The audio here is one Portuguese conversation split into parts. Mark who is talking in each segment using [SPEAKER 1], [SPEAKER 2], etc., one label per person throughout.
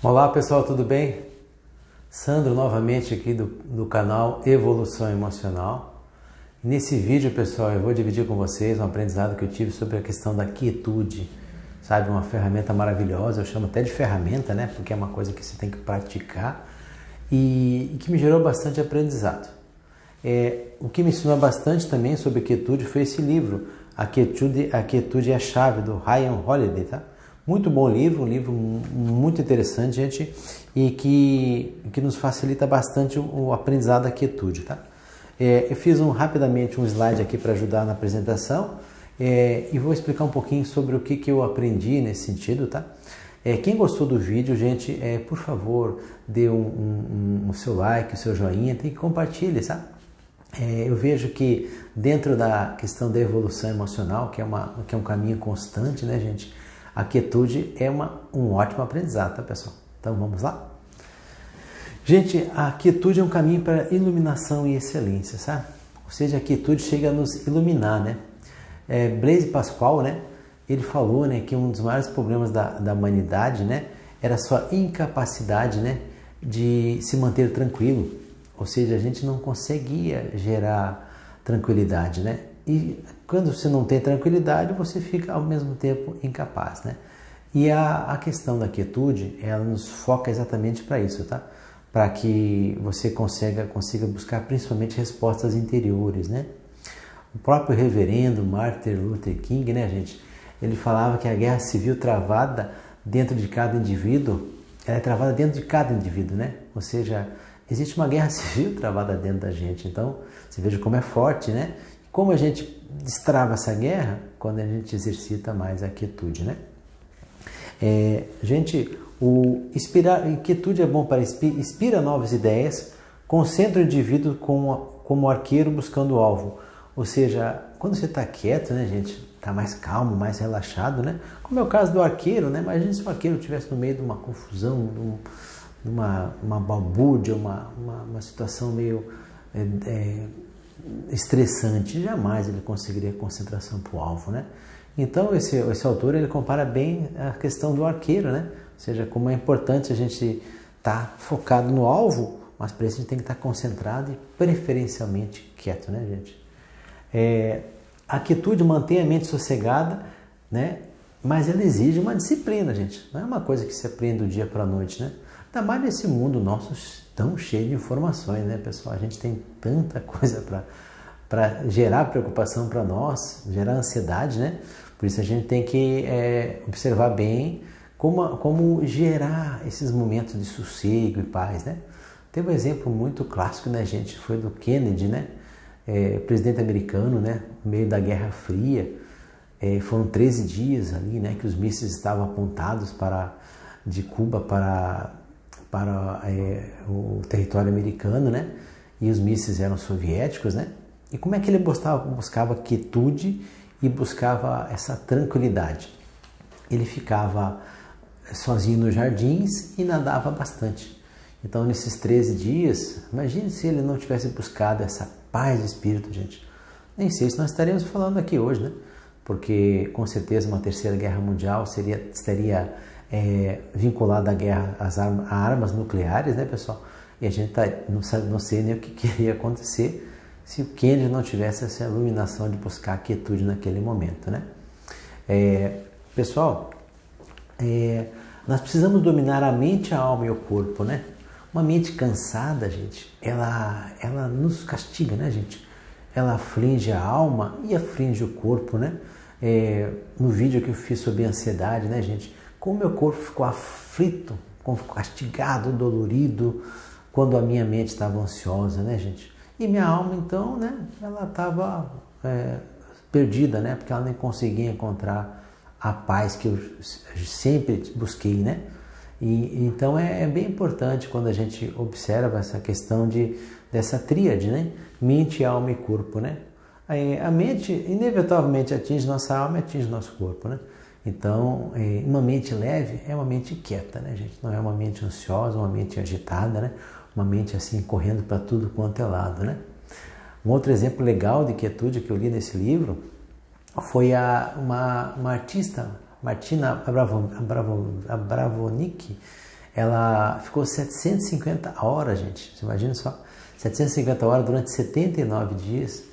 [SPEAKER 1] Olá pessoal, tudo bem? Sandro novamente aqui do canal Evolução Emocional. Nesse vídeo, pessoal, eu vou dividir com vocês um aprendizado que eu tive sobre a questão da quietude. Sabe, uma ferramenta maravilhosa, eu chamo até de ferramenta, né? Porque é uma coisa que você tem que praticar e que me gerou bastante aprendizado. O que me ensinou bastante também sobre quietude foi esse livro, A Quietude é a Chave, do Ryan Holiday, tá? Muito bom livro, um livro muito interessante, gente, e que nos facilita bastante o aprendizado da quietude, tá? Eu fiz rapidamente um slide aqui para ajudar na apresentação e vou explicar um pouquinho sobre o que eu aprendi nesse sentido, tá? Quem gostou do vídeo, gente, por favor, dê o seu like, o seu joinha, tem que compartilhar, sabe? Eu vejo que dentro da questão da evolução emocional, que é um caminho constante, né, gente? A quietude é um ótimo aprendizado, tá, pessoal? Então vamos lá? Gente, a quietude é um caminho para iluminação e excelência, sabe? Ou seja, a quietude chega a nos iluminar, né? Blaise Pascal, né? Ele falou, né, que um dos maiores problemas da humanidade, né, era a sua incapacidade, né, de se manter tranquilo. Ou seja, a gente não conseguia gerar tranquilidade, né? E quando você não tem tranquilidade, você fica ao mesmo tempo incapaz, né? E a questão da quietude, ela nos foca exatamente para isso, tá? Para que você consiga buscar principalmente respostas interiores, né? O próprio reverendo Martin Luther King, né, gente? Ele falava que a guerra civil travada dentro de cada indivíduo, ela é travada dentro de cada indivíduo, né? Ou seja, existe uma guerra civil travada dentro da gente. Então, você veja como é forte, né? Como a gente destrava essa guerra? Quando a gente exercita mais a quietude, né? Gente, quietude é bom para inspira novas ideias, concentra o indivíduo como arqueiro buscando o alvo. Ou seja, quando você está quieto, né, gente, está mais calmo, mais relaxado, né? Como é o caso do arqueiro, né? Imagina se o arqueiro estivesse no meio de uma confusão, uma balbúrdia, uma situação meio estressante, jamais ele conseguiria concentração para o alvo, né? Então esse autor ele compara bem a questão do arqueiro, né? Ou seja, como é importante a gente estar focado no alvo, mas para isso a gente tem que estar concentrado e preferencialmente quieto, né, gente? A quietude mantém a mente sossegada, né? Mas ela exige uma disciplina, gente. Não é uma coisa que se aprende do dia para a noite, né? Ainda mais nesse mundo nosso tão cheio de informações, né, pessoal? A gente tem tanta coisa para gerar preocupação para nós, gerar ansiedade, né? Por isso a gente tem que observar bem como gerar esses momentos de sossego e paz, né? Tem um exemplo muito clássico, né, gente? Foi do Kennedy, né? Presidente americano, né? No meio da Guerra Fria. Foram 13 dias ali, né? Que os mísseis estavam apontados de Cuba para o território americano, né? E os mísseis eram soviéticos, né? E como é que ele buscava quietude e buscava essa tranquilidade? Ele ficava sozinho nos jardins e nadava bastante. Então, nesses 13 dias, imagine se ele não tivesse buscado essa paz de espírito, gente. Nem sei se nós estaríamos falando aqui hoje, né? Porque, com certeza, uma terceira guerra mundial estaria vinculada à guerra a armas nucleares, né, pessoal? E a gente não sei nem o que iria acontecer se o Kennedy não tivesse essa iluminação de buscar a quietude naquele momento, né? Pessoal, nós precisamos dominar a mente, a alma e o corpo, né? Uma mente cansada, gente, ela nos castiga, né, gente? Ela aflige a alma e aflige o corpo, né? No vídeo que eu fiz sobre ansiedade, né, gente? Como meu corpo ficou aflito, castigado, dolorido, quando a minha mente estava ansiosa, né, gente? E minha alma, então, né, ela estava perdida, né? Porque ela nem conseguia encontrar a paz que eu sempre busquei, né? E então é bem importante quando a gente observa essa questão dessa tríade, né? Mente, alma e corpo, né? A mente inevitavelmente atinge nossa alma e atinge nosso corpo, né? Então, uma mente leve é uma mente quieta, né, gente? Não é uma mente ansiosa, uma mente agitada, né? Uma mente assim correndo para tudo quanto é lado, né? Um outro exemplo legal de quietude que eu li nesse livro foi uma artista, Martina Abramovic. ela ficou 750 horas, gente. Você imagina só? 750 horas durante 79 dias,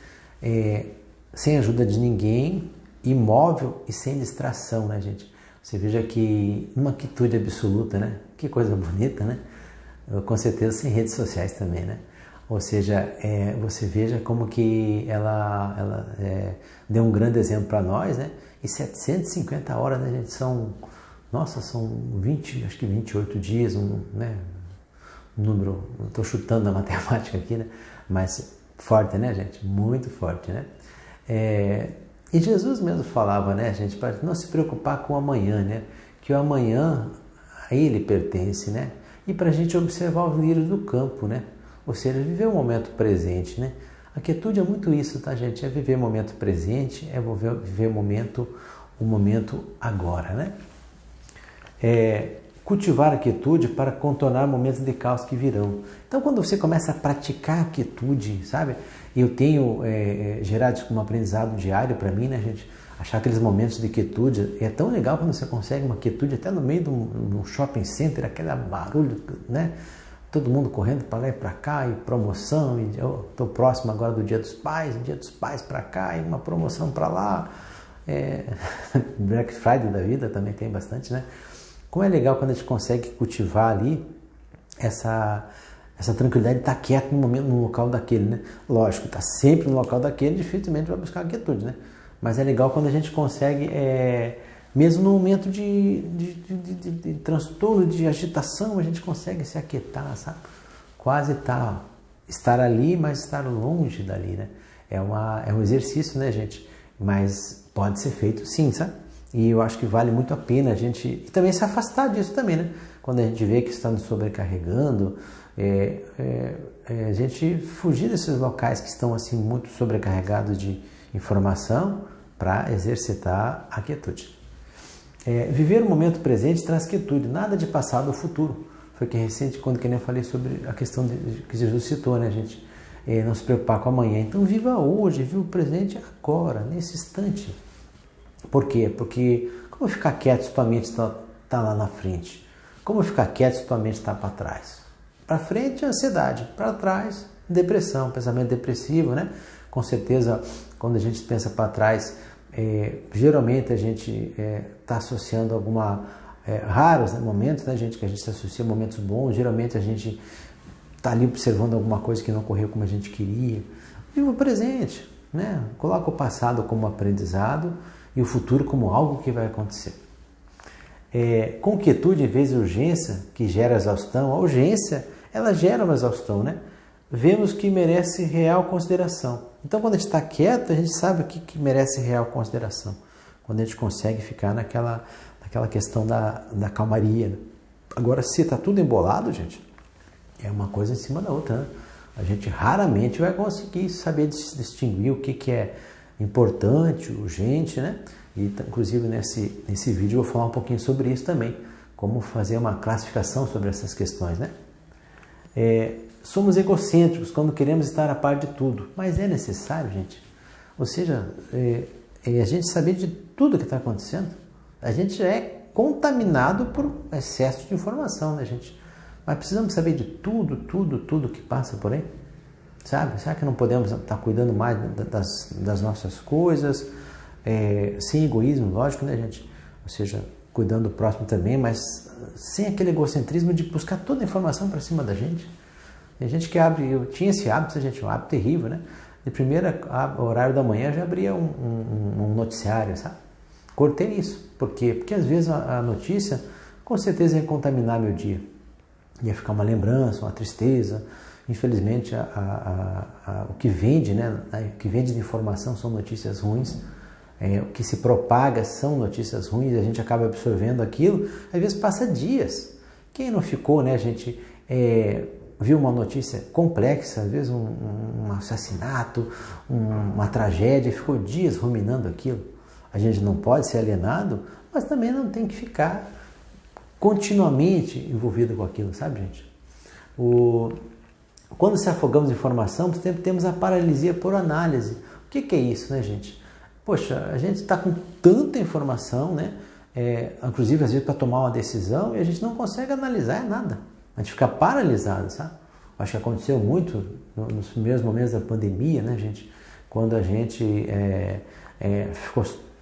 [SPEAKER 1] sem ajuda de ninguém, imóvel e sem distração, né, gente? Você veja que uma quietude absoluta, né? Que coisa bonita, né? Com certeza sem redes sociais também, né? Ou seja, você veja como que ela deu um grande exemplo para nós, né? E 750 horas, né, gente? São 20, acho que 28 dias, né? Um número, estou chutando a matemática aqui, né? Mas forte, né, gente? Muito forte, né? E Jesus mesmo falava, né, gente, para não se preocupar com o amanhã, né? Que o amanhã a ele pertence, né? E para a gente observar os lírios do campo, né? Ou seja, viver o momento presente, né? A quietude é muito isso, tá, gente? É viver o momento presente, é viver o momento agora, né? Cultivar a quietude para contornar momentos de caos que virão. Então, quando você começa a praticar a quietude, sabe? Eu tenho gerado isso como aprendizado diário para mim, né, gente? Achar aqueles momentos de quietude. É tão legal quando você consegue uma quietude até no meio de um shopping center, aquele barulho, né? Todo mundo correndo para lá e para cá, e promoção, e eu estou próximo agora do Dia dos Pais para cá, e uma promoção para lá. Black Friday da vida também tem bastante, né? Como é legal quando a gente consegue cultivar ali essa tranquilidade de estar quieto no local daquele, né? Lógico, estar sempre no local daquele dificilmente vai buscar a quietude, né? Mas é legal quando a gente consegue, mesmo no momento de transtorno, de agitação, a gente consegue se aquietar, sabe? Quase estar ali, mas estar longe dali, né? É um exercício, né, gente? Mas pode ser feito sim, sabe? E eu acho que vale muito a pena a gente... E também se afastar disso também, né? Quando a gente vê que está nos sobrecarregando, a gente fugir desses locais que estão assim muito sobrecarregados de informação para exercitar a quietude. Viver o momento presente traz quietude, nada de passado ou futuro. Foi que recente, quando eu falei sobre a questão que Jesus citou, né, gente? Não se preocupar com amanhã. Então viva hoje, viva o presente agora, nesse instante. Por quê? Porque como ficar quieto se tua mente está lá na frente? Como ficar quieto se tua mente está para trás? Para frente, ansiedade. Para trás, depressão, pensamento depressivo, né? Com certeza, quando a gente pensa para trás, geralmente a gente está associando raros, né, momentos, né, gente, que a gente se associa a momentos bons. Geralmente a gente está ali observando alguma coisa que não ocorreu como a gente queria. Viva o presente, né? Coloca o passado como aprendizado e o futuro como algo que vai acontecer. Com quietude em vez de urgência, que gera exaustão, a urgência, ela gera uma exaustão, né? Vemos que merece real consideração. Então, quando a gente está quieto, a gente sabe o que merece real consideração. Quando a gente consegue ficar naquela questão da calmaria. Né? Agora, se está tudo embolado, gente, é uma coisa em cima da outra, né? A gente raramente vai conseguir saber distinguir o que é importante, urgente, né? E inclusive nesse vídeo eu vou falar um pouquinho sobre isso também, como fazer uma classificação sobre essas questões, né? Somos egocêntricos quando queremos estar a par de tudo, mas é necessário, gente. Ou seja, a gente saber de tudo que está acontecendo. A gente é contaminado por excesso de informação, né, gente? Mas precisamos saber de tudo que passa por aí. Sabe? Será que não podemos estar cuidando mais das nossas coisas, sem egoísmo, lógico, né, gente? Ou seja, cuidando do próximo também, mas sem aquele egocentrismo de buscar toda a informação para cima da gente. Tem gente que eu tinha esse hábito, gente, um hábito terrível, né? De primeira horário da manhã eu já abria um noticiário, sabe? Cortei isso. Por quê? Porque às vezes a notícia com certeza ia contaminar meu dia. Ia ficar uma lembrança, uma tristeza. Infelizmente, o que vende, né? O que vende de informação são notícias ruins. O que se propaga são notícias ruins. A gente acaba absorvendo aquilo. Às vezes passa dias. Quem não ficou, né, gente? Viu uma notícia complexa, às vezes um assassinato, uma tragédia, e ficou dias ruminando aquilo. A gente não pode ser alienado, mas também não tem que ficar continuamente envolvido com aquilo, sabe, gente? Quando se afogamos em informação, temos a paralisia por análise. O que é isso, né, gente? Poxa, a gente está com tanta informação, né? inclusive às vezes para tomar uma decisão, e a gente não consegue analisar nada. A gente fica paralisado, sabe? Acho que aconteceu muito nos primeiros momentos da pandemia, né, gente? Quando a gente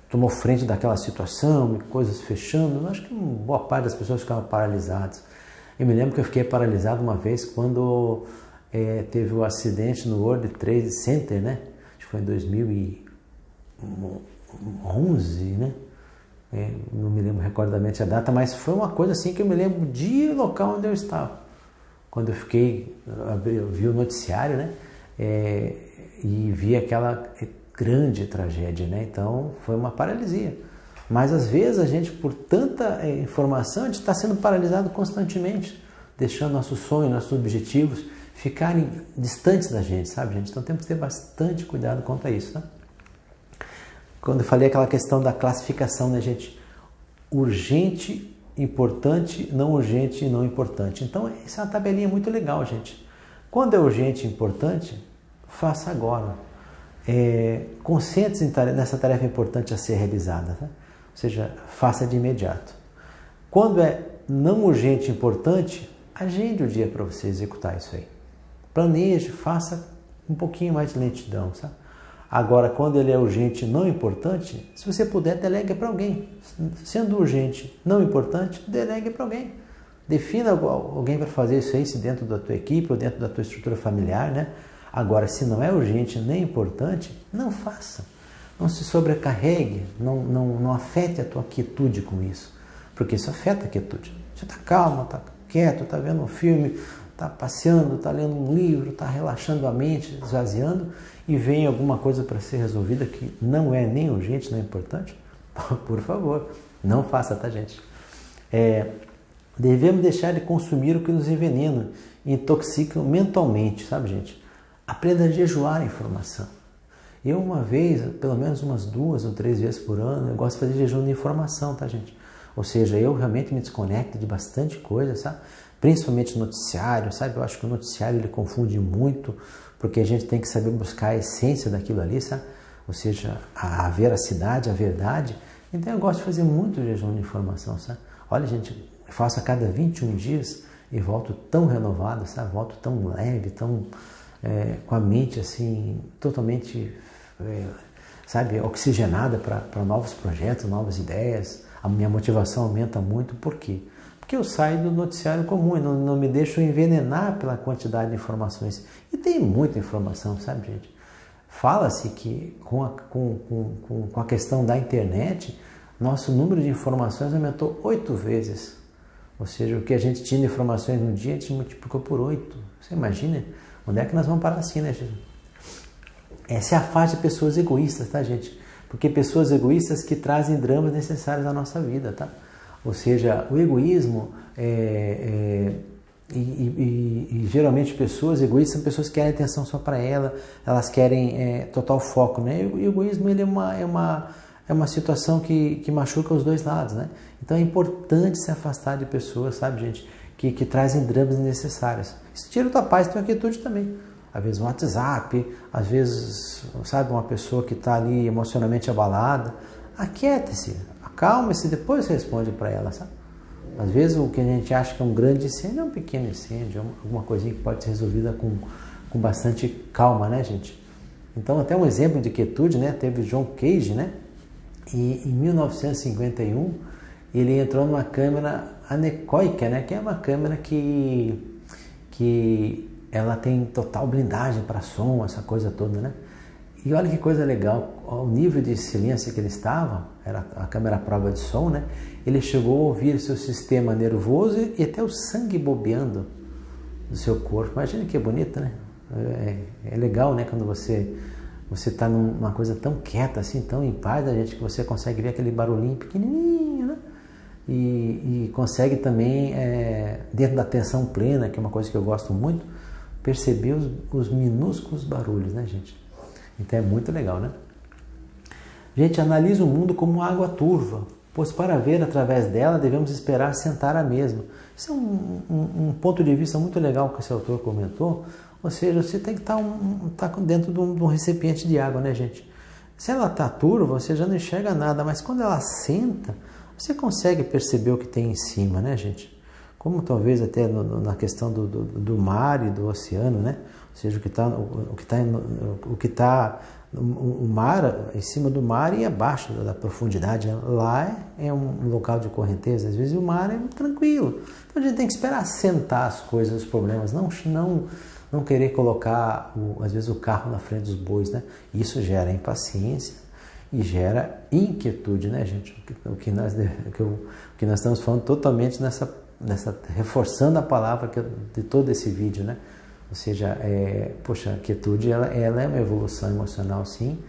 [SPEAKER 1] tomou frente daquela situação, coisas fechando, acho que boa parte das pessoas ficavam paralisadas. Eu me lembro que eu fiquei paralisado uma vez quando teve o acidente no World Trade Center, né? Acho que foi em 2011, né? Não me lembro recordadamente a data, mas foi uma coisa assim que eu me lembro do dia e local onde eu estava. Quando eu vi o noticiário, né? E vi aquela grande tragédia, né? Então foi uma paralisia. Mas às vezes a gente, por tanta informação, a gente está sendo paralisado constantemente, deixando nossos sonhos, nossos objetivos ficarem distantes da gente, sabe, gente? Então temos que ter bastante cuidado quanto a isso, né? Quando eu falei aquela questão da classificação, né, gente? Urgente, importante, não urgente e não importante. Então, essa é uma tabelinha muito legal, gente. Quando é urgente e importante, faça agora. Concentre-se nessa tarefa importante a ser realizada, tá? Ou seja, faça de imediato. Quando é não urgente e importante, agende o dia para você executar isso aí. Planeje, faça um pouquinho mais de lentidão, sabe? Agora, quando ele é urgente e não importante, se você puder, delegue para alguém. Sendo urgente, não importante, delegue para alguém. Defina alguém para fazer isso aí, se dentro da tua equipe ou dentro da tua estrutura familiar, né? Agora, se não é urgente nem importante, não faça. Não se sobrecarregue, não afete a tua quietude com isso, porque isso afeta a quietude. Você está calmo, está quieto, está vendo um filme, está passeando, está lendo um livro, está relaxando a mente, esvaziando, e vem alguma coisa para ser resolvida que não é nem urgente, nem importante, por favor, não faça, tá, gente? Devemos deixar de consumir o que nos envenena e intoxica mentalmente, sabe, gente? Aprenda a jejuar a informação. Eu uma vez, pelo menos umas 2 ou 3 vezes por ano, eu gosto de fazer jejum de informação, tá, gente? Ou seja, eu realmente me desconecto de bastante coisa, sabe? Principalmente noticiário, sabe? Eu acho que o noticiário ele confunde muito, porque a gente tem que saber buscar a essência daquilo ali, sabe? Ou seja, a veracidade, a verdade. Então eu gosto de fazer muito jejum de informação, sabe? Olha, gente, eu faço a cada 21 dias e volto tão renovado, sabe? Volto tão leve, tão com a mente assim, totalmente, sabe, oxigenada para novos projetos, novas ideias. A minha motivação aumenta muito. Por quê? Porque eu saio do noticiário comum e não me deixo envenenar pela quantidade de informações. E tem muita informação, sabe, gente? Fala-se que com a questão da internet, nosso número de informações aumentou 8 vezes. Ou seja, o que a gente tinha de informações no dia, a gente multiplicou por 8. Você imagina? Onde é que nós vamos parar assim, né, gente? Essa é a fase de pessoas egoístas, tá, gente? Porque pessoas egoístas que trazem dramas necessários à nossa vida, tá? Ou seja, o egoísmo e geralmente pessoas egoístas são pessoas que querem atenção só para elas querem total foco, né? E o egoísmo ele é uma situação que machuca os dois lados, né? Então é importante se afastar de pessoas, sabe, gente, que trazem dramas desnecessários. Isso tira a tua paz e tua quietude também. Às vezes um WhatsApp, às vezes, sabe, uma pessoa que está ali emocionalmente abalada. Aquiete-se, acalme-se, depois você responde para ela, sabe? Às vezes o que a gente acha que é um grande incêndio é um pequeno incêndio, é alguma coisinha que pode ser resolvida com bastante calma, né, gente? Então, até um exemplo de quietude, né? Teve John Cage, né? E em 1951, ele entrou numa câmera anecoica, né? Que é uma câmera que ela tem total blindagem para som, essa coisa toda, né? E olha que coisa legal, o nível de silêncio que ele estava, era a câmera à prova de som, né? Ele chegou a ouvir seu sistema nervoso e até o sangue bobeando do seu corpo. Imagina que bonito, né? É legal, né? Quando você está numa coisa tão quieta, assim, tão em paz, a gente, que você consegue ver aquele barulhinho pequenininho, né? E consegue também, dentro da atenção plena, que é uma coisa que eu gosto muito, perceber os minúsculos barulhos, né, gente? Então é muito legal, né? Gente, analisa o mundo como água turva, pois para ver através dela devemos esperar sentar à mesma. Isso é um ponto de vista muito legal que esse autor comentou. Ou seja, você tem que estar dentro de um recipiente de água, né, gente? Se ela está turva, você já não enxerga nada, mas quando ela senta, você consegue perceber o que tem em cima, né, gente? Como talvez até na questão do mar e do oceano, né? Ou seja, o mar em cima do mar e abaixo da profundidade. Lá é um local de correnteza, às vezes o mar é tranquilo. Então a gente tem que esperar assentar as coisas, os problemas, não querer colocar, às vezes, o carro na frente dos bois, né? Isso gera impaciência e gera inquietude, né, gente? O que nós estamos falando totalmente reforçando a palavra de todo esse vídeo, né? Ou seja, poxa, a quietude ela é uma evolução emocional, sim,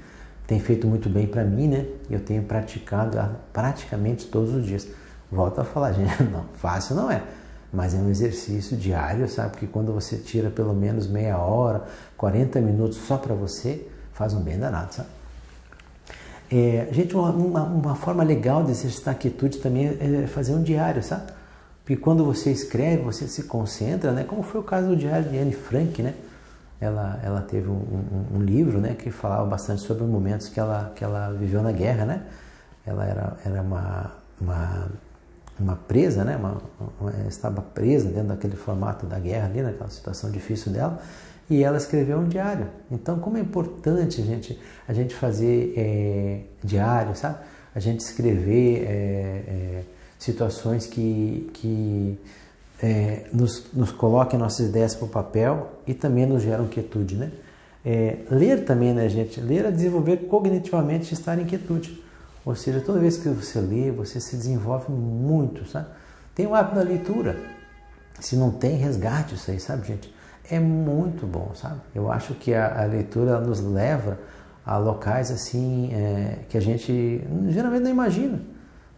[SPEAKER 1] tem feito muito bem para mim, né? Eu tenho praticado praticamente todos os dias. Volto a falar, gente, não, fácil não é, mas é um exercício diário, sabe? Porque quando você tira pelo menos meia hora, 40 minutos só para você, faz um bem danado, sabe? Gente, uma forma legal de exercitar a quietude também é fazer um diário, sabe? Porque quando você escreve, você se concentra, né? Como foi o caso do diário de Anne Frank, né? Ela teve um livro, né, que falava bastante sobre os momentos que ela viveu na guerra, né? Ela era uma presa, né? Estava presa dentro daquele formato da guerra ali, naquela situação difícil dela, e ela escreveu um diário. Então, como é importante a gente fazer diário, sabe? A gente escrever situações que nos coloquem nossas ideias para o papel e também nos geram quietude, né? Ler também, né, gente? Ler é desenvolver cognitivamente estar em quietude. Ou seja, toda vez que você lê, você se desenvolve muito, sabe? Tem o hábito da leitura. Se não tem, resgate isso aí, sabe, gente? É muito bom, sabe? Eu acho que a leitura nos leva a locais assim que a gente geralmente não imagina.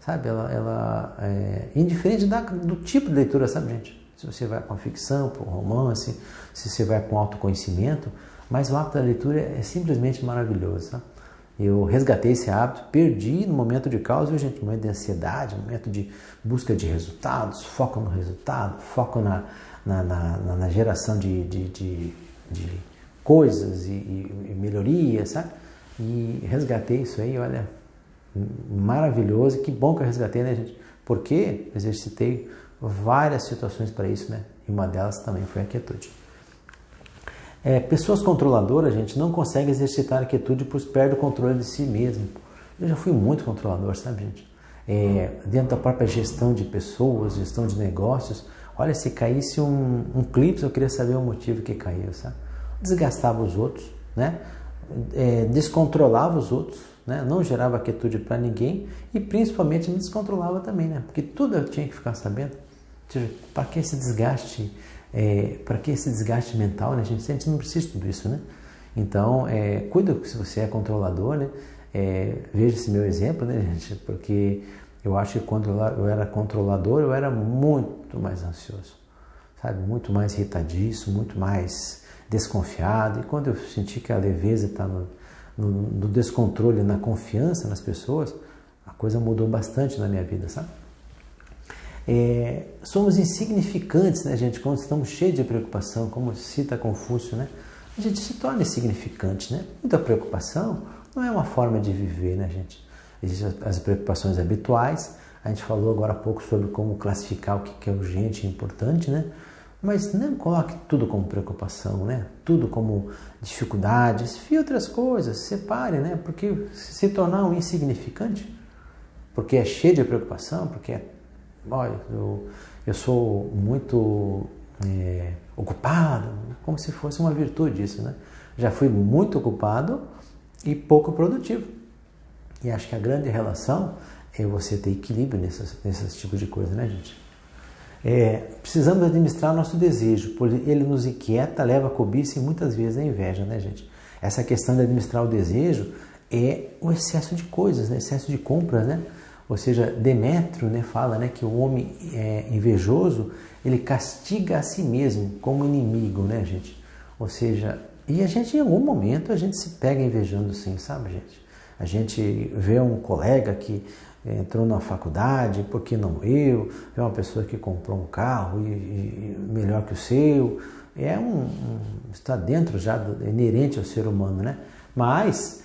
[SPEAKER 1] Sabe, ela é indiferente do tipo de leitura, sabe, gente? Se você vai com a ficção, para o romance, se você vai com autoconhecimento, mas o hábito da leitura é simplesmente maravilhoso, sabe? Eu resgatei esse hábito, perdi no momento de caos, viu, gente? No momento de ansiedade, no momento de busca de resultados, foco no resultado, foco na geração de coisas e melhorias, sabe? E resgatei isso aí, olha, maravilhoso, que bom que eu resgatei, né, gente? Porque exercitei várias situações para isso, né? E uma delas também foi a quietude. Pessoas controladoras, gente, não conseguem exercitar a quietude pois perdem o controle de si mesmo. Eu já fui muito controlador, sabe, gente? Dentro da própria gestão de pessoas, gestão de negócios, olha, se caísse um clipe, eu queria saber o motivo que caiu, sabe? Desgastava os outros, né? Descontrolava os outros, né? Não gerava quietude para ninguém e principalmente me descontrolava também, né? Porque tudo eu tinha que ficar sabendo. Ou seja, para que esse desgaste? Para que esse desgaste mental, né? A gente não precisa de tudo isso, né? Então, cuida se você é controlador, né? Veja esse meu exemplo, né, gente? Porque eu acho que quando eu era controlador, eu era muito mais ansioso, sabe? Muito mais irritadiço, muito mais desconfiado. E quando eu senti que a leveza está no descontrole, na confiança nas pessoas, a coisa mudou bastante na minha vida, sabe? Somos insignificantes, né, gente? Quando estamos cheios de preocupação, como cita Confúcio, né? A gente se torna insignificante, né? Muita preocupação não é uma forma de viver, né, gente? Existem as preocupações habituais. A gente falou agora há pouco sobre como classificar o que é urgente e importante, né? Mas não coloque tudo como preocupação, né? Tudo como dificuldades. Filtre as coisas, separe, né? Porque se tornar um insignificante, porque é cheio de preocupação, porque olha, eu sou muito ocupado, como se fosse uma virtude isso, né? Já fui muito ocupado e pouco produtivo. E acho que a grande relação é você ter equilíbrio nesses tipos de coisa, né, gente? Precisamos administrar nosso desejo, porque ele nos inquieta, leva a cobiça e muitas vezes a inveja, né, gente? Essa questão de administrar o desejo é o excesso de coisas, né? Excesso de compras, né? Ou seja, Demétrio, né, fala, né, que o homem invejoso, ele castiga a si mesmo como inimigo, né, gente? Ou seja, e a gente em algum momento a gente se pega invejando sim, sabe, gente? A gente vê um colega que entrou na faculdade, por que não eu? Vê uma pessoa que comprou um carro e melhor que o seu. Está dentro já, inerente ao ser humano, né? Mas,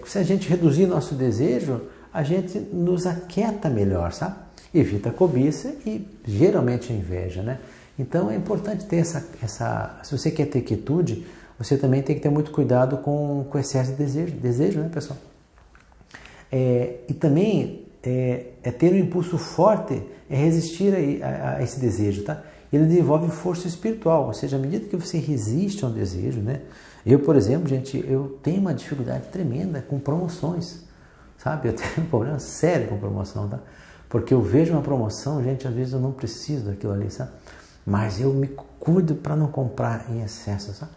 [SPEAKER 1] se a gente reduzir nosso desejo, a gente nos aquieta melhor, sabe? Evita a cobiça e geralmente a inveja, né? Então é importante ter se você quer ter quietude, você também tem que ter muito cuidado com o excesso de desejo, né, pessoal? E também ter um impulso forte, resistir a esse desejo, tá? Ele desenvolve força espiritual, ou seja, à medida que você resiste a um desejo, né? Eu, por exemplo, gente, eu tenho uma dificuldade tremenda com promoções, sabe? Eu tenho um problema sério com promoção, tá? Porque eu vejo uma promoção, gente, às vezes eu não preciso daquilo ali, sabe? Mas eu me cuido para não comprar em excesso, sabe?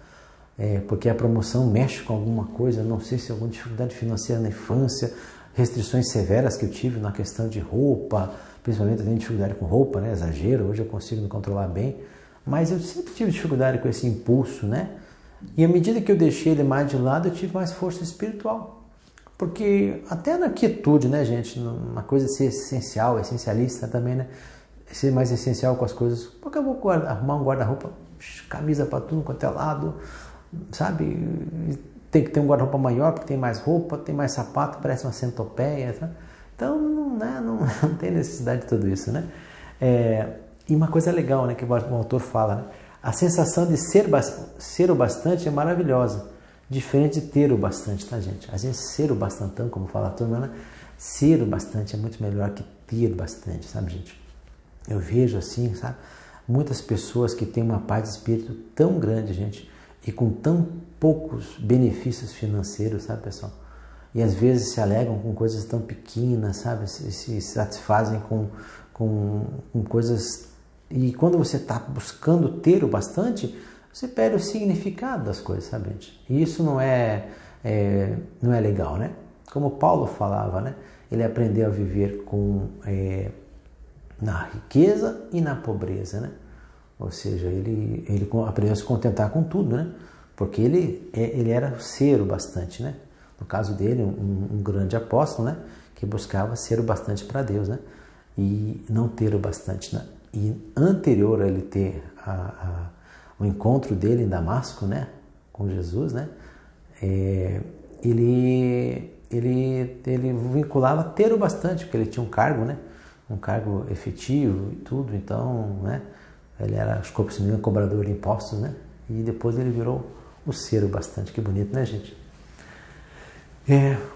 [SPEAKER 1] Porque a promoção mexe com alguma coisa, não sei se alguma dificuldade financeira na infância, restrições severas que eu tive na questão de roupa, principalmente eu tenho dificuldade com roupa, né? Exagero, hoje eu consigo me controlar bem, mas eu sempre tive dificuldade com esse impulso, né? E à medida que eu deixei ele mais de lado, eu tive mais força espiritual. Porque até na quietude, né, gente, uma coisa de ser essencial, essencialista também, né? Ser mais essencial com as coisas. Porque eu vou arrumar um guarda-roupa, camisa para tudo quanto é lado, sabe? Tem que ter um guarda-roupa maior, porque tem mais roupa, tem mais sapato, parece uma centopeia, sabe? Então, não tem necessidade de tudo isso, né? E uma coisa legal, né, que o autor fala, né? A sensação de ser o bastante é maravilhosa, diferente de ter o bastante, tá, gente? Às vezes ser o bastantão, como fala a turma, né? Ser o bastante é muito melhor que ter bastante, sabe, gente? Eu vejo assim, sabe? Muitas pessoas que têm uma paz de espírito tão grande, gente, e com tão poucos benefícios financeiros, sabe, pessoal? E às vezes se alegram com coisas tão pequenas, sabe? Se satisfazem com coisas. E quando você está buscando ter o bastante, você perde o significado das coisas, sabe, gente? E isso não é legal, né? Como Paulo falava, né? Ele aprendeu a viver na riqueza e na pobreza, né? Ou seja, ele aprendeu a se contentar com tudo, né? Porque ele era ser o bastante, né? No caso dele, um grande apóstolo, né? Que buscava ser o bastante para Deus, né? E não ter o bastante, né? E anterior a ele ter o encontro dele em Damasco, né? Com Jesus, né? Ele vinculava ter o bastante, porque ele tinha um cargo, né? Um cargo efetivo e tudo, então, né? Ele era, acho que se não me engano, cobrador de impostos, né? E depois ele virou o ser o bastante. Que bonito, né, gente?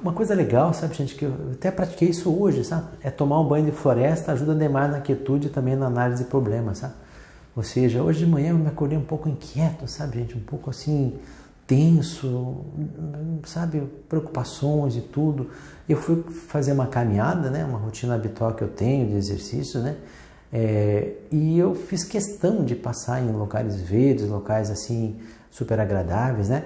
[SPEAKER 1] Uma coisa legal, sabe, gente, que eu até pratiquei isso hoje, sabe? Tomar um banho de floresta ajuda demais na quietude e também na análise de problemas, sabe? Ou seja, hoje de manhã eu me acordei um pouco inquieto, sabe, gente? Um pouco assim, tenso, sabe? Preocupações e tudo. Eu fui fazer uma caminhada, né? Uma rotina habitual que eu tenho de exercício, né? E eu fiz questão de passar em locais verdes, locais assim super agradáveis, né?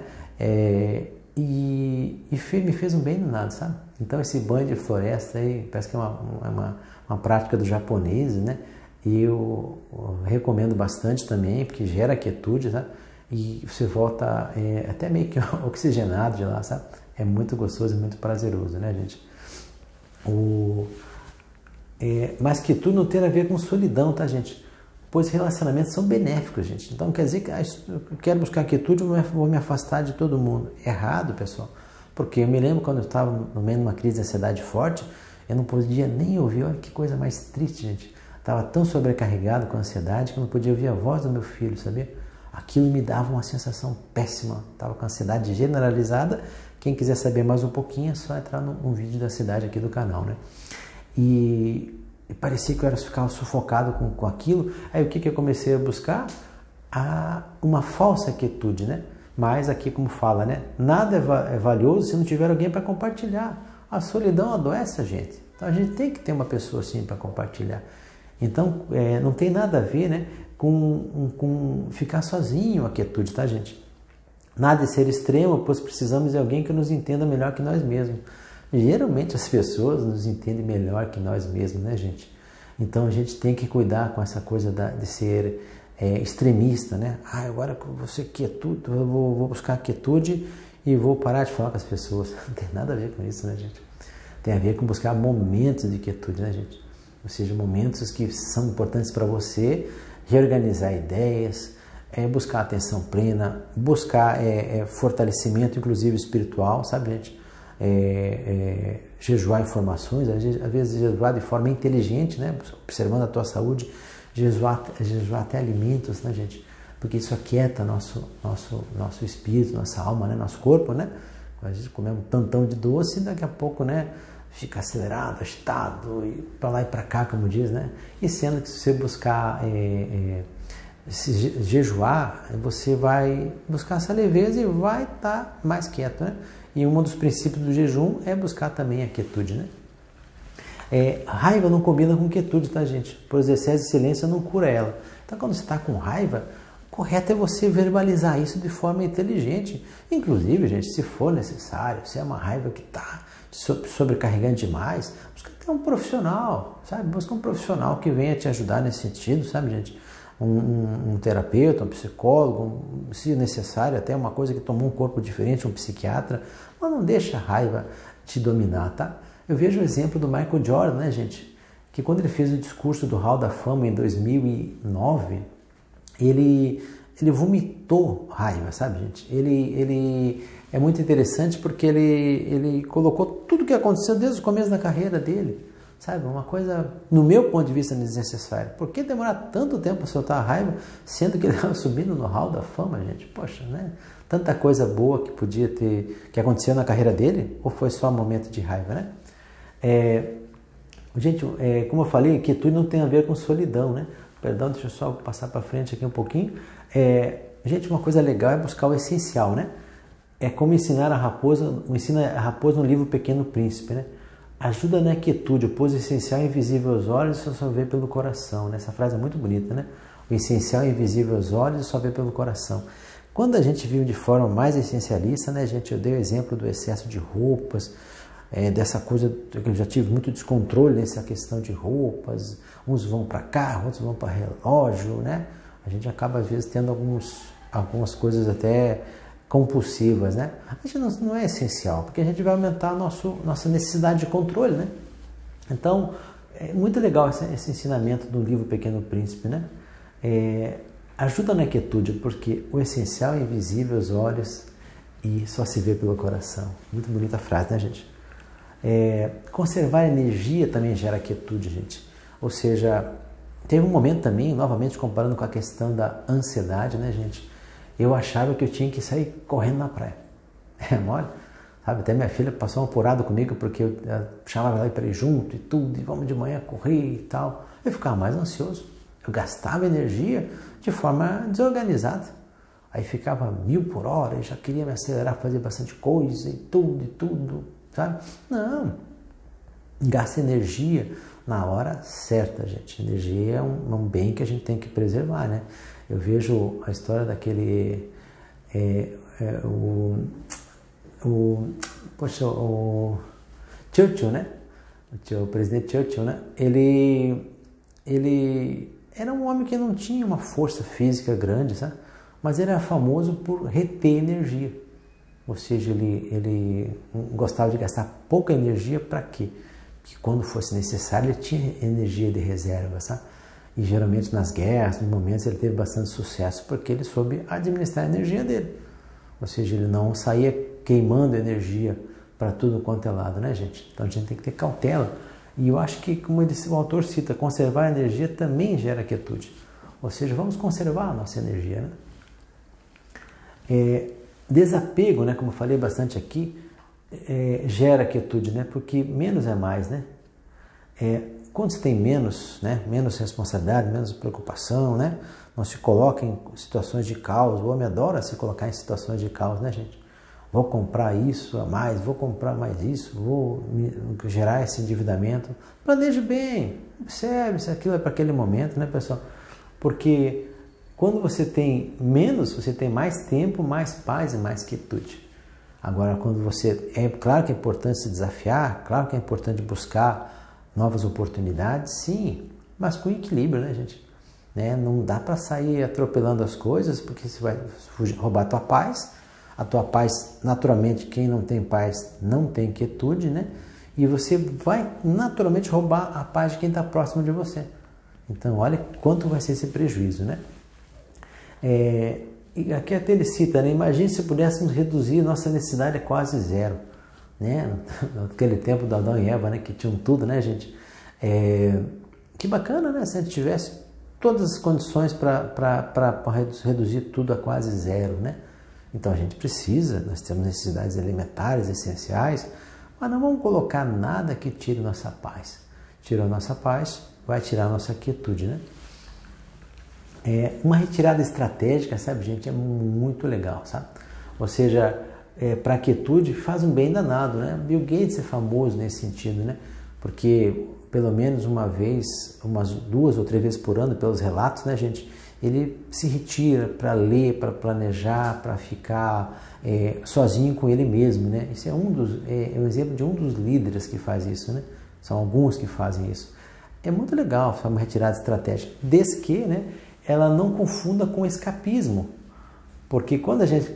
[SPEAKER 1] E me fez um bem danado, sabe? Então esse banho de floresta aí parece que é uma prática do japonês, né? E eu recomendo bastante também, porque gera quietude, sabe? E você volta até meio que oxigenado de lá, sabe? É muito gostoso e muito prazeroso, né, gente? Mas quietude não tem a ver com solidão, tá, gente? Pois relacionamentos são benéficos, gente. Então quer dizer que eu quero buscar quietude, eu vou me afastar de todo mundo. Errado, pessoal. Porque eu me lembro quando eu estava no meio de uma crise de ansiedade forte, eu não podia nem ouvir, olha que coisa mais triste, gente. Estava tão sobrecarregado com a ansiedade que eu não podia ouvir a voz do meu filho, sabia? Aquilo me dava uma sensação péssima. Estava com ansiedade generalizada. Quem quiser saber mais um pouquinho é só entrar num vídeo da ansiedade aqui do canal, né? E parecia que eu ficava sufocado com aquilo. Aí o que eu comecei a buscar? Uma falsa quietude, né? Mas aqui como fala, né? Nada é valioso se não tiver alguém para compartilhar. A solidão adoece a gente. Então a gente tem que ter uma pessoa assim para compartilhar. Então não tem nada a ver, né, com ficar sozinho a quietude, tá, gente? Nada de ser extremo, pois precisamos de alguém que nos entenda melhor que nós mesmos. Geralmente as pessoas nos entendem melhor que nós mesmos, né, gente? Então a gente tem que cuidar com essa coisa de ser extremista, né? Agora que eu vou ser quietude, eu vou buscar quietude e vou parar de falar com as pessoas. Não tem nada a ver com isso, né, gente? Tem a ver com buscar momentos de quietude, né, gente? Ou seja, momentos que são importantes para você, reorganizar ideias, buscar atenção plena, buscar fortalecimento, inclusive espiritual, sabe, gente? jejuar informações, às vezes jejuar de forma inteligente, né? Observando a tua saúde, jejuar até alimentos, né, gente? Porque isso aquieta nosso espírito, nossa alma, né? Nosso corpo, né? A gente come um tantão de doce e daqui a pouco, né, fica acelerado, agitado, e para lá e para cá, como diz, né? E sendo que se você buscar se jejuar, você vai buscar essa leveza e vai estar mais quieto, né? E um dos princípios do jejum é buscar também a quietude, né? Raiva não combina com quietude, tá, gente? Pois excesso de silêncio não cura ela. Então, quando você está com raiva, o correto é você verbalizar isso de forma inteligente. Inclusive, gente, se for necessário, se é uma raiva que está sobrecarregando demais, busca ter um profissional, sabe? Busca um profissional que venha te ajudar nesse sentido, sabe, gente? Um terapeuta, um psicólogo, se necessário, até uma coisa que tomou um corpo diferente, um psiquiatra, mas não deixa a raiva te dominar, tá? Eu vejo o exemplo do Michael Jordan, né, gente? Que quando ele fez o discurso do Hall da Fama em 2009, ele vomitou raiva, sabe, gente? Ele é muito interessante porque ele colocou tudo o que aconteceu desde o começo da carreira dele, sabe? Uma coisa, no meu ponto de vista, desnecessária. Por que demorar tanto tempo para soltar a raiva, sendo que ele estava subindo no Hall da Fama, gente? Poxa, né? Tanta coisa boa que podia ter, que aconteceu na carreira dele, ou foi só um momento de raiva, né? Gente, como eu falei, quietude não tem a ver com solidão, né? Perdão, deixa eu só passar para frente aqui um pouquinho. Gente, uma coisa legal é buscar o essencial, né? É como ensina a raposa no livro Pequeno Príncipe, né? Ajuda na quietude, pois o essencial é invisível aos olhos e só vê pelo coração, né? Essa frase é muito bonita, né? O essencial é invisível aos olhos e só vê pelo coração. Quando a gente vive de forma mais essencialista, né, gente? Eu dei o exemplo do excesso de roupas, dessa coisa que eu já tive muito descontrole nessa questão de roupas. Uns vão para carro, outros vão para relógio, né? A gente acaba às vezes tendo algumas coisas até compulsivas, né? A gente não é essencial, porque a gente vai aumentar a nossa necessidade de controle, né? Então, é muito legal esse ensinamento do livro Pequeno Príncipe, né? Ajuda na quietude, porque o essencial é invisível aos olhos e só se vê pelo coração. Muito bonita a frase, né, gente? Conservar energia também gera quietude, gente. Ou seja, teve um momento também, novamente comparando com a questão da ansiedade, né, gente? Eu achava que eu tinha que sair correndo na praia. Mole? Sabe? Até minha filha passou um apurado comigo porque eu chamava ela para ir junto e tudo, e vamos de manhã correr e tal. Eu ficava mais ansioso. Eu gastava energia de forma desorganizada. Aí ficava 1000 por hora e já queria me acelerar, fazer bastante coisa e tudo, sabe? Não. Gasta energia na hora certa, gente. Energia é um bem que a gente tem que preservar, né? Eu vejo a história daquele... o Churchill, né? O presidente Churchill, né? Ele era um homem que não tinha uma força física grande, sabe? Mas ele era famoso por reter energia. Ou seja, ele gostava de gastar pouca energia para quê? Que quando fosse necessário ele tinha energia de reserva, sabe? E geralmente nas guerras, nos momentos, ele teve bastante sucesso porque ele soube administrar a energia dele. Ou seja, ele não saía queimando energia para tudo quanto é lado, né, gente? Então a gente tem que ter cautela. E eu acho que, como o autor cita, conservar a energia também gera quietude. Ou seja, vamos conservar a nossa energia, né? Desapego, né, como eu falei bastante aqui, gera quietude, né? Porque menos é mais, né? Quando você tem menos, né, menos responsabilidade, menos preocupação, né, não se coloca em situações de caos. O homem adora se colocar em situações de caos, né, gente? Vou comprar isso a mais, vou comprar mais isso, vou gerar esse endividamento. Planeje bem, observe se aquilo é para aquele momento, né, pessoal? Porque quando você tem menos, você tem mais tempo, mais paz e mais quietude. Agora, quando você... claro que é importante se desafiar, claro que é importante buscar novas oportunidades, sim, mas com equilíbrio, né, gente? Não dá para sair atropelando as coisas, porque você vai roubar a tua paz. A tua paz, naturalmente, quem não tem paz não tem quietude, né? E você vai naturalmente roubar a paz de quem está próximo de você. Então, olha quanto vai ser esse prejuízo, né? E aqui até ele cita, né? Imagine se pudéssemos reduzir nossa necessidade a quase zero. né? Naquele tempo do Adão e Eva, né? Que tinham tudo, né, gente? Que bacana, né? Se a gente tivesse todas as condições para reduzir tudo a quase zero, né? Então a gente precisa, nós temos necessidades elementares, essenciais, mas não vamos colocar nada que tire nossa paz. Tirou nossa paz, vai tirar nossa quietude, né? Uma retirada estratégica, sabe, gente, é muito legal, sabe? Ou seja, para a quietude faz um bem danado, né? Bill Gates é famoso nesse sentido, né? Porque pelo menos uma vez, umas 2 ou 3 vezes por ano, pelos relatos, né, gente, ele se retira para ler, para planejar, para ficar sozinho com ele mesmo, né? Isso é um exemplo de um dos líderes que faz isso, né? São alguns que fazem isso. É muito legal, uma retirada estratégica, desde que, né, ela não confunda com escapismo. Porque quando a gente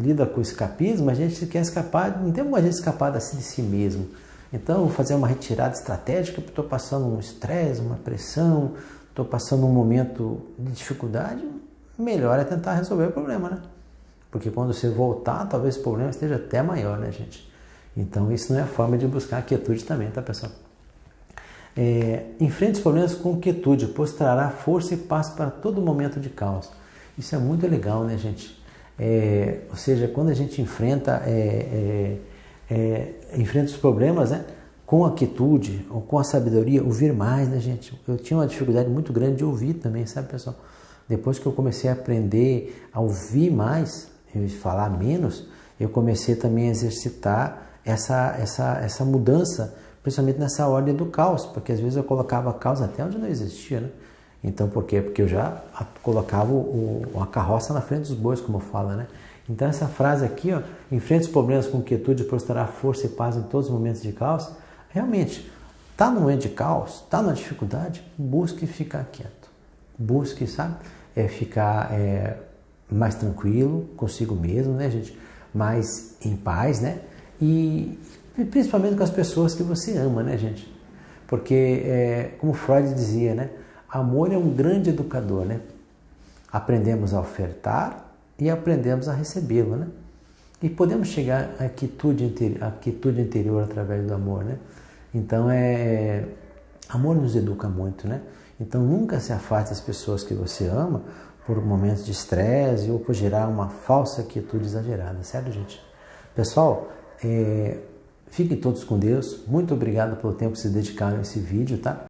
[SPEAKER 1] lida com escapismo, a gente quer escapar, não tem como a gente escapar de si mesmo. Então, eu vou fazer uma retirada estratégica, porque estou passando um estresse, uma pressão, estou passando um momento de dificuldade, melhor é tentar resolver o problema, né? Porque quando você voltar, talvez o problema esteja até maior, né, gente? Então, isso não é a forma de buscar quietude também, tá, pessoal? Enfrente os problemas com quietude, pois trará força e paz para todo momento de caos. Isso é muito legal, né, gente? Ou seja, quando a gente enfrenta os problemas, né, com a quietude ou com a sabedoria, ouvir mais, né, gente? Eu tinha uma dificuldade muito grande de ouvir também, sabe, pessoal? Depois que eu comecei a aprender a ouvir mais e falar menos, eu comecei também a exercitar essa mudança, principalmente nessa ordem do caos, porque às vezes eu colocava caos até onde não existia, né? Então, por quê? Porque eu já colocava a carroça na frente dos bois, como fala, né? Então, essa frase aqui, ó, enfrente os problemas com quietude, pois terá força e paz em todos os momentos de caos. Realmente, está no momento de caos, está na dificuldade, busque ficar quieto. Busque, sabe, ficar mais tranquilo consigo mesmo, né, gente? Mais em paz, né? E principalmente com as pessoas que você ama, né, gente? Porque, como Freud dizia, né? Amor é um grande educador, né? Aprendemos a ofertar e aprendemos a recebê-lo, né? E podemos chegar à quietude interior através do amor, né? Então, amor nos educa muito, né? Então, nunca se afaste das pessoas que você ama por momentos de estresse ou por gerar uma falsa quietude exagerada, certo, gente? Pessoal, fiquem todos com Deus. Muito obrigado pelo tempo que se dedicaram a esse vídeo, tá?